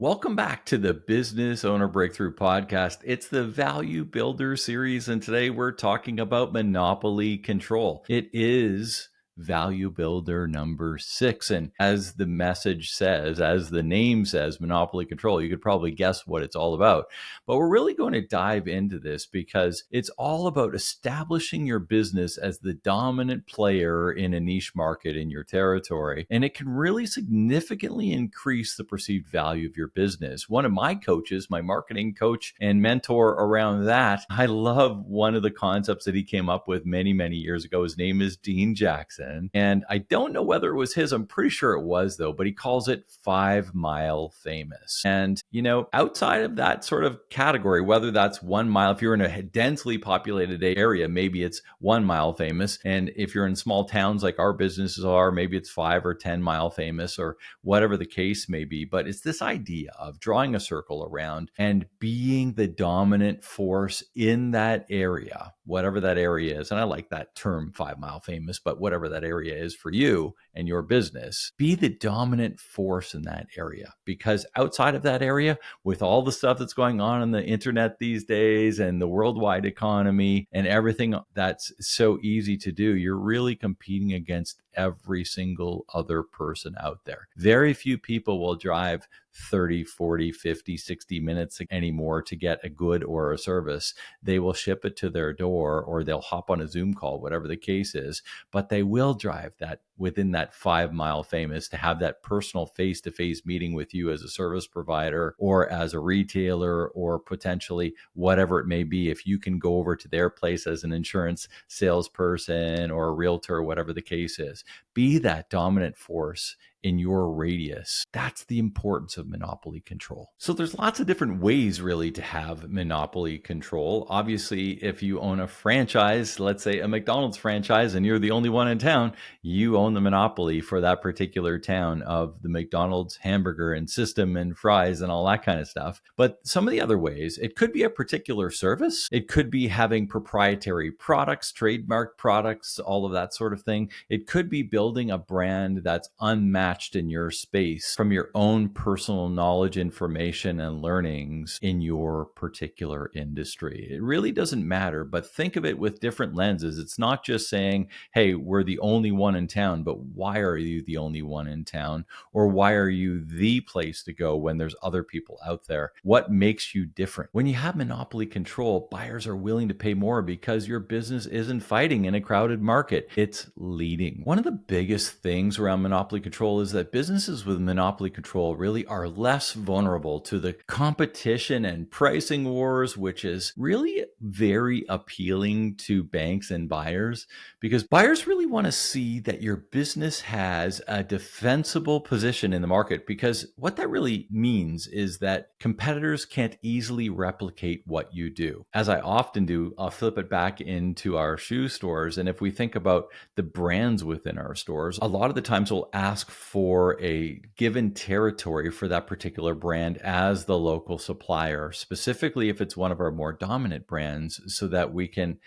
Welcome back to the Business Owner Breakthrough Podcast. It's the Value Builder series, and today we're talking about monopoly control. It is Value Builder number 6. And as the message says, as the name says, monopoly control, you could probably guess what it's all about. But we're really going to dive into this because it's all about establishing your business as the dominant player in a niche market in your territory. And it can really significantly increase the perceived value of your business. One of my coaches, my marketing coach and mentor around that, I love one of the concepts that he came up with many, many years ago. His name is Dean Jackson. And I don't know whether it was his. I'm pretty sure it was, though, but he calls it 5 mile famous. And, outside of that sort of category, whether that's 1 mile, if you're in a densely populated area, maybe it's 1 mile famous. And if you're in small towns like our businesses are, maybe it's 5 or 10 mile famous or whatever the case may be. But it's this idea of drawing a circle around and being the dominant force in that area, whatever that area is. And I like that term 5 mile famous, but whatever that area is for you and your business, be the dominant force in that area. Because outside of that area, with all the stuff that's going on the internet these days and the worldwide economy and everything that's so easy to do, you're really competing against every single other person out there. Very few people will drive 30, 40, 50, 60 minutes anymore to get a good or a service. They will ship it to their door or they'll hop on a Zoom call, whatever the case is, but they will drive that within that 5 mile famous to have that personal face-to-face meeting with you as a service provider or as a retailer or potentially whatever it may be. If you can go over to their place as an insurance salesperson or a realtor, or whatever the case is, be that dominant force in your radius. That's the importance of monopoly control. So there's lots of different ways really to have monopoly control. Obviously, if you own a franchise, let's say a McDonald's franchise, and you're the only one in town, you own the monopoly for that particular town of the McDonald's hamburger and system and fries and all that kind of stuff. But some of the other ways, it could be a particular service. It could be having proprietary products, trademark products, all of that sort of thing. It could be building a brand that's unmatched in your space from your own personal knowledge, information, and learnings in your particular industry. It really doesn't matter, but think of it with different lenses. It's not just saying, hey, we're the only one in town, but why are you the only one in town? Or why are you the place to go when there's other people out there? What makes you different? When you have monopoly control, buyers are willing to pay more because your business isn't fighting in a crowded market. It's leading. One of the biggest things around monopoly control is that businesses with monopoly control really are less vulnerable to the competition and pricing wars, which is really very appealing to banks and buyers because buyers really want to see that your business has a defensible position in the market, because what that really means is that competitors can't easily replicate what you do. As I often do, I'll flip it back into our shoe stores. And if we think about the brands within our stores, a lot of the times we'll ask for a given territory for that particular brand as the local supplier, specifically if it's one of our more dominant brands, so that we can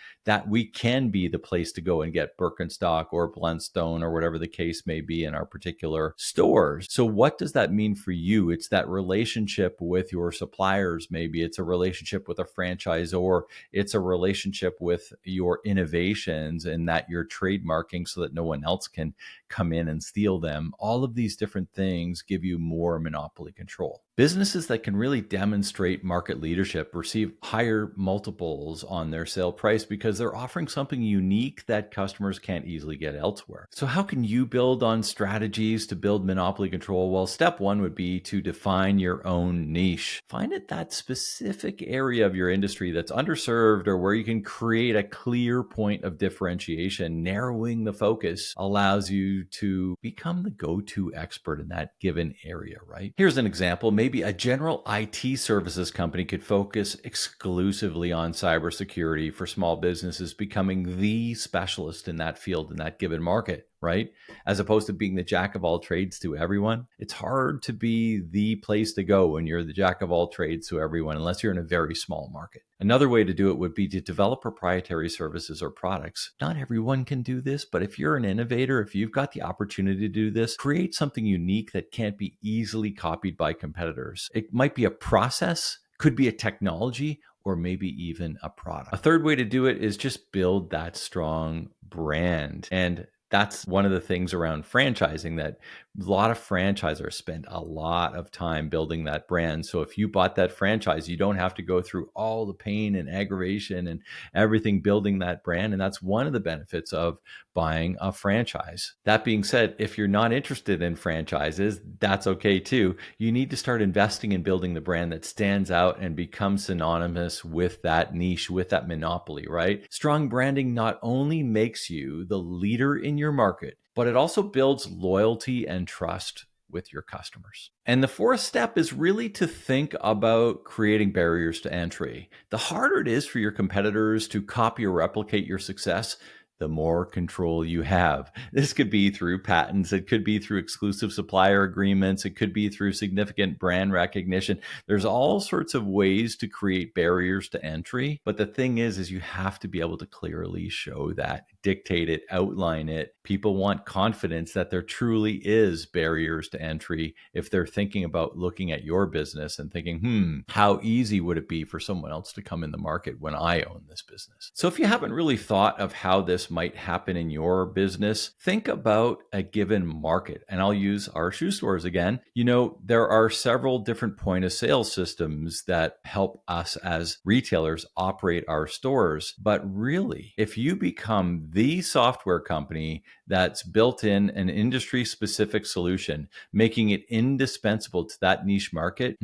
be the place to go and get Birkenstock or Blundstone or whatever the case may be in our particular stores. So what does that mean for you? It's that relationship with your suppliers. Maybe it's a relationship with a franchisor. It's a relationship with your innovations and that you're trademarking so that no one else can come in and steal them. All of these different things give you more monopoly control. Businesses that can really demonstrate market leadership receive higher multiples on their sale price because they're offering something unique that customers can't easily get elsewhere. So how can you build on strategies to build monopoly control? Well, step one would be to define your own niche. Find it that specific area of your industry that's underserved or where you can create a clear point of differentiation. Narrowing the focus allows you to become the go-to expert in that given area, right? Here's an example. Maybe a general IT services company could focus exclusively on cybersecurity for small businesses, becoming the specialist in that field in that given market. right? As opposed to being the jack of all trades to everyone. It's hard to be the place to go when you're the jack of all trades to everyone, unless you're in a very small market. Another way to do it would be to develop proprietary services or products. Not everyone can do this, but if you're an innovator, if you've got the opportunity to do this, create something unique that can't be easily copied by competitors. It might be a process, could be a technology, or maybe even a product. A third way to do it is just build that strong brand. And that's one of the things around franchising, that a lot of franchisors spend a lot of time building that brand. So if you bought that franchise, you don't have to go through all the pain and aggravation and everything building that brand. And that's one of the benefits of buying a franchise. That being said, if you're not interested in franchises, that's okay too. You need to start investing in building the brand that stands out and becomes synonymous with that niche, with that monopoly, right? Strong branding not only makes you the leader in your market, but it also builds loyalty and trust with your customers. And the fourth step is really to think about creating barriers to entry. The harder it is for your competitors to copy or replicate your success, the more control you have. This could be through patents. It could be through exclusive supplier agreements. It could be through significant brand recognition. There's all sorts of ways to create barriers to entry. But the thing is you have to be able to clearly show that, dictate it, outline it. People want confidence that there truly is barriers to entry if they're thinking about looking at your business and thinking, how easy would it be for someone else to come in the market when I own this business? So if you haven't really thought of how this might happen in your business, think about a given market. And I'll use our shoe stores again. There are several different point of sale systems that help us as retailers operate our stores. But really, if you become the software company that's built in an industry specific solution, making it indispensable to that niche market,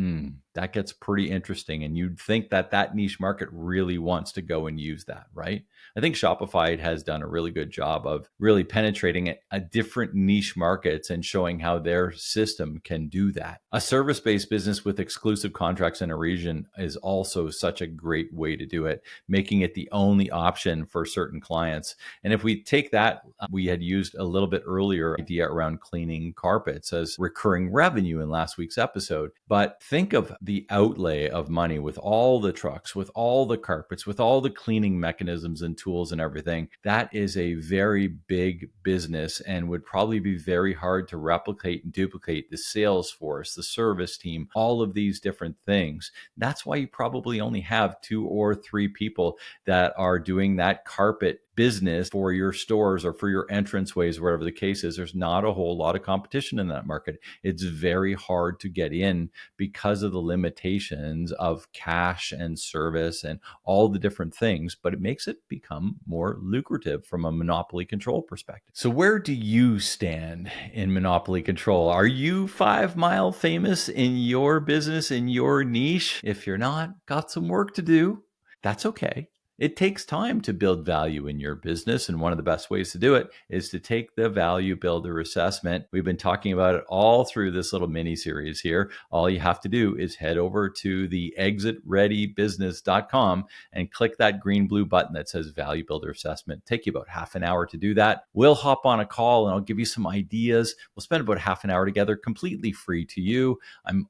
that gets pretty interesting. And you'd think that that niche market really wants to go and use that, right? I think Shopify has done a really good job of really penetrating a different niche markets and showing how their system can do that. A service-based business with exclusive contracts in a region is also such a great way to do it, making it the only option for certain clients. And if we take that, we had used a little bit earlier idea around cleaning carpets as recurring revenue in last week's episode. But think of the outlay of money with all the trucks, with all the carpets, with all the cleaning mechanisms and tools and everything. That is a very big business and would probably be very hard to replicate and duplicate. The sales force, the service team, all of these different things. That's why you probably only have 2 or 3 people that are doing that carpet business for your stores or for your entranceways, whatever the case is. There's not a whole lot of competition in that market. It's very hard to get in because of the limitations of cash and service and all the different things, but it makes it become more lucrative from a monopoly control perspective. So where do you stand in monopoly control? Are you 5 Mile famous in your business, in your niche? If you're not, got some work to do. That's okay. It takes time to build value in your business, and one of the best ways to do it is to take the Value Builder Assessment. We've been talking about it all through this little mini series here. All you have to do is head over to the exitreadybusiness.com and click that green-blue button that says Value Builder Assessment. Take you about half an hour to do that. We'll hop on a call and I'll give you some ideas. We'll spend about half an hour together, completely free to you.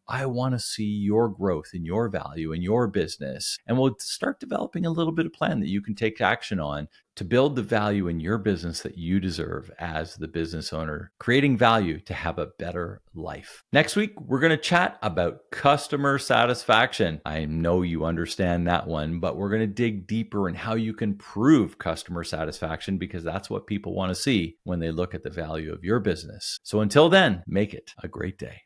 I want to see your growth and your value in your business, and we'll start developing a little bit of plan that you can take action on to build the value in your business that you deserve as the business owner, creating value to have a better life. Next week, we're going to chat about customer satisfaction. I know you understand that one, but we're going to dig deeper in how you can prove customer satisfaction, because that's what people want to see when they look at the value of your business. So until then, make it a great day.